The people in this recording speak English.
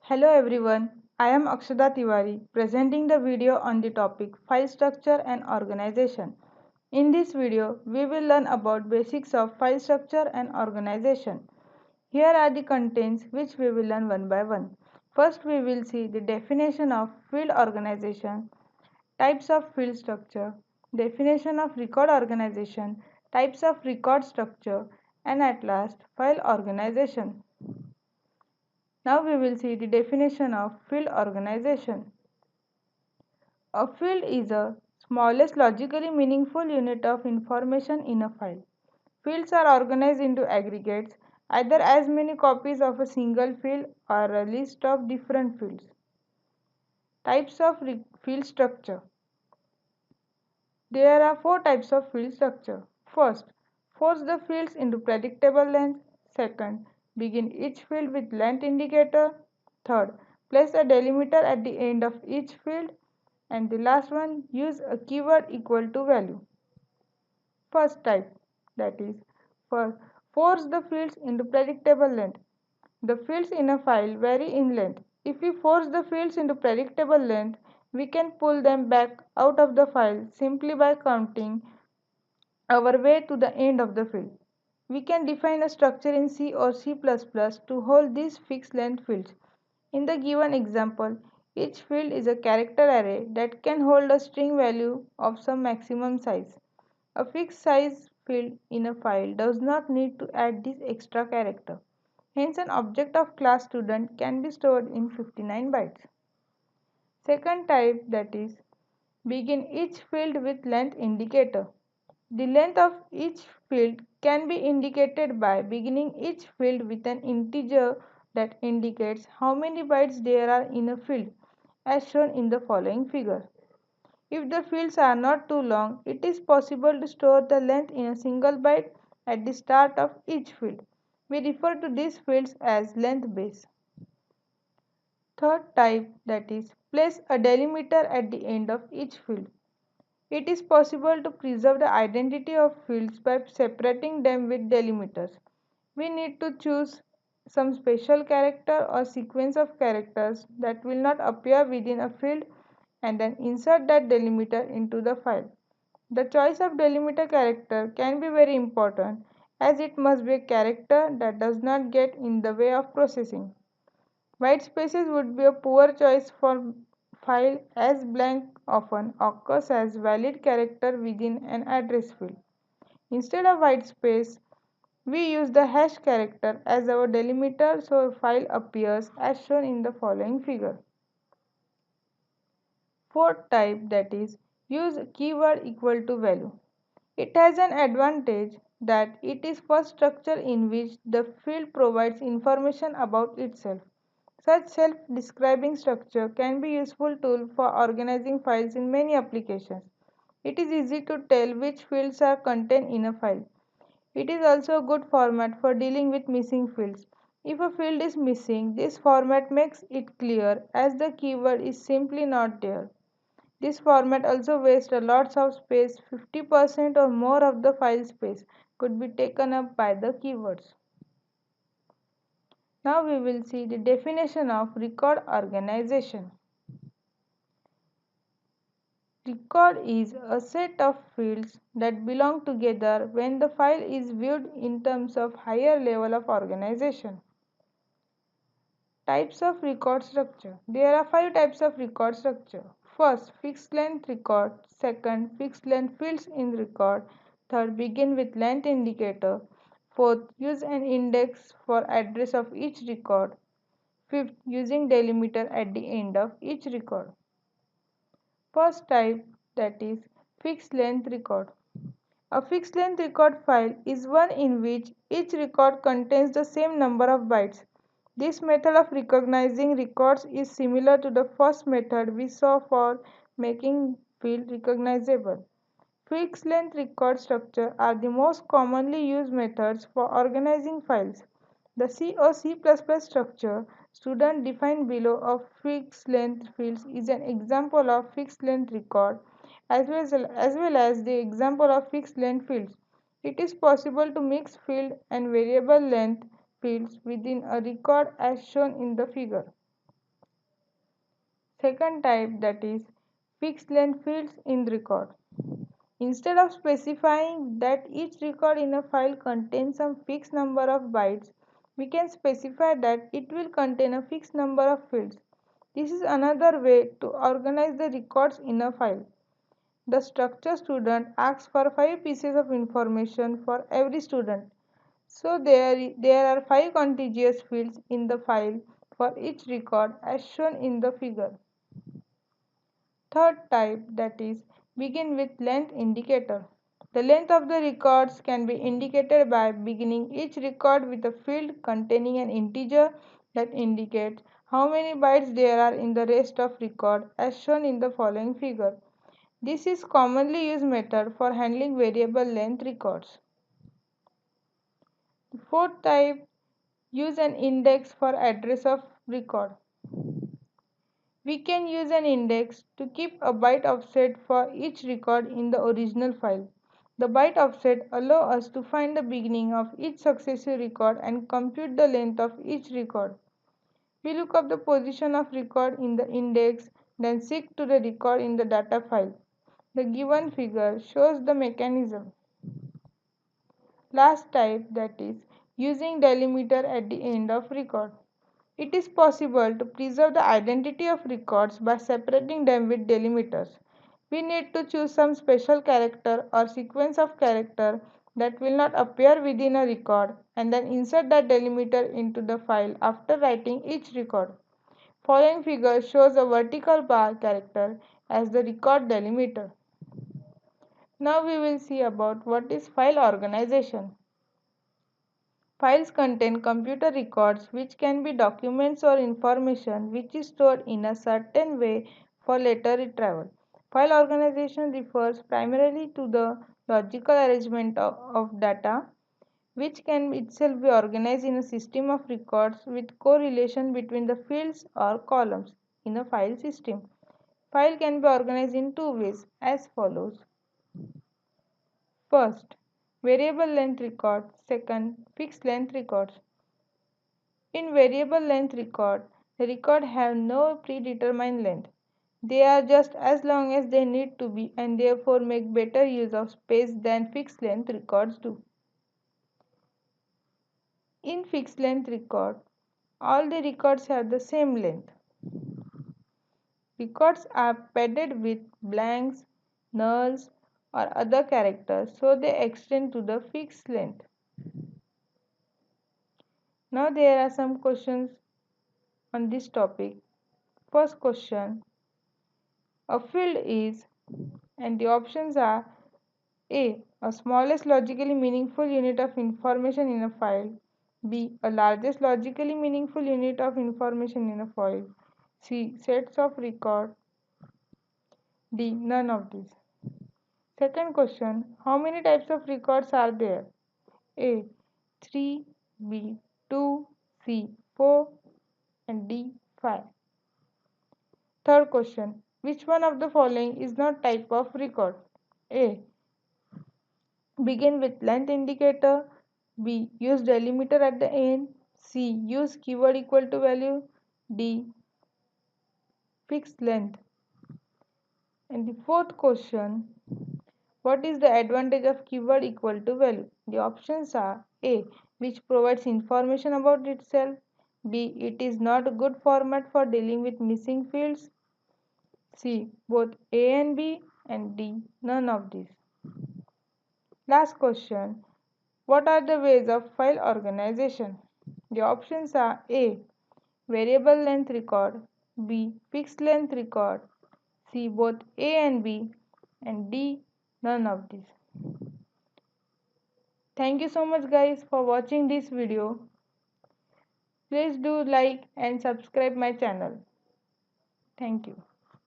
Hello everyone, I am Akshada Tiwari presenting the video on the topic file structure and organization. In this video, we will learn about basics of file structure and organization. Here are the contents which we will learn one by one. First, we will see the definition of field organization, types of field structure, definition of record organization, types of record structure, and at last, file organization. Now we will see the definition of field organization. A field is the smallest logically meaningful unit of information in a file. Fields are organized into aggregates, either as many copies of a single field or a list of different fields. Types of field structure. There are four types of field structure. First, force the fields into predictable length. Second, begin each field with length indicator. Third, place a delimiter at the end of each field. And the last one, use a keyword equal to value. First type, that is, for force the fields into predictable length. The fields in a file vary in length. If we force the fields into predictable length, we can pull them back out of the file simply by counting our way to the end of the field. We can define a structure in C or C++ to hold these fixed length fields. In the given example, each field is a character array that can hold a string value of some maximum size. A fixed size field in a file does not need to add this extra character. Hence, an object of class student can be stored in 59 bytes. Second type, that is, begin each field with length indicator. The length of each field can be indicated by beginning each field with an integer that indicates how many bytes there are in a field, as shown in the following figure. If the fields are not too long, it is possible to store the length in a single byte at the start of each field. We refer to these fields as length base. Third type, that is, place a delimiter at the end of each field. It is possible to preserve the identity of fields by separating them with delimiters. We need to choose some special character or sequence of characters that will not appear within a field and then insert that delimiter into the file. The choice of delimiter character can be very important as it must be a character that does not get in the way of processing. White spaces would be a poor choice for file as blank often occurs as valid character within an address field. Instead of white space, we use the hash character as our delimiter so a file appears as shown in the following figure. Fourth type, that is, use keyword equal to value. It has an advantage that it is first structure in which the field provides information about itself. Such self-describing structure can be useful tool for organizing files in many applications. It is easy to tell which fields are contained in a file. It is also a good format for dealing with missing fields. If a field is missing, this format makes it clear as the keyword is simply not there. This format also wastes a lot of space. 50% or more of the file space could be taken up by the keywords. Now we will see the definition of record organization. Record is a set of fields that belong together when the file is viewed in terms of higher level of organization. Types of record structure. There are 5 types of record structure. First, fixed length record. Second, fixed length fields in record. Third, begin with length indicator. Fourth, use an index for address of each record. Fifth, using delimiter at the end of each record. First type, that is fixed length record. A fixed length record file is one in which each record contains the same number of bytes. This method of recognizing records is similar to the first method we saw for making field recognizable. Fixed length record structure are the most commonly used methods for organizing files. The C or C++ structure student defined below of fixed length fields is an example of fixed length record as well as the example of fixed length fields. It is possible to mix field and variable length fields within a record as shown in the figure. Second type, that is fixed length fields in record. Instead of specifying that each record in a file contains some fixed number of bytes, we can specify that it will contain a fixed number of fields. This is another way to organize the records in a file. The structure student asks for 5 pieces of information for every student. So there are 5 contiguous fields in the file for each record as shown in the figure. Third type, that is begin with length indicator. The length of the records can be indicated by beginning each record with a field containing an integer that indicates how many bytes there are in the rest of record as shown in the following figure. This is commonly used method for handling variable length records. The fourth type, use an index for address of record. We can use an index to keep a byte offset for each record in the original file. The byte offset allows us to find the beginning of each successive record and compute the length of each record. We look up the position of record in the index, then seek to the record in the data file. The given figure shows the mechanism. Last type, that is using delimiter at the end of record. It is possible to preserve the identity of records by separating them with delimiters. We need to choose some special character or sequence of character that will not appear within a record and then insert that delimiter into the file after writing each record. Following figure shows a vertical bar character as the record delimiter. Now we will see about what is file organization. Files contain computer records which can be documents or information which is stored in a certain way for later retrieval. File organization refers primarily to the logical arrangement of data which can itself be organized in a system of records with correlation between the fields or columns in a file system. File can be organized in two ways as follows. First, variable length record. Second, fixed length records. In variable length record, the record have no predetermined length. They are just as long as they need to be and therefore make better use of space than fixed length records do. In fixed length record, all the records have the same length. Records are padded with blanks, nulls, or other characters so they extend to the fixed length. Now there are some questions on this topic. First question, a field is, and the options are a smallest logically meaningful unit of information in a file. B. A largest logically meaningful unit of information in a file. C. Sets of record. D. None of these. Second question, how many types of records are there? A. 3, B. 2, C. 4, and D. 5. Third question, which one of the following is not type of record? A. Begin with length indicator. B. Use delimiter at the end. C. Use keyword equal to value. D. Fixed length. And the fourth question, what is the advantage of keyword equal to value? The options are A. Which provides information about itself. B. It is not a good format for dealing with missing fields. C. Both A and B. And D. None of these. Last question, what are the ways of file organization? The options are A. Variable length record. B. Fixed length record. C. Both A and B. And D. None of these. Thank you so much guys for watching this video. Please do like and subscribe my channel. Thank you.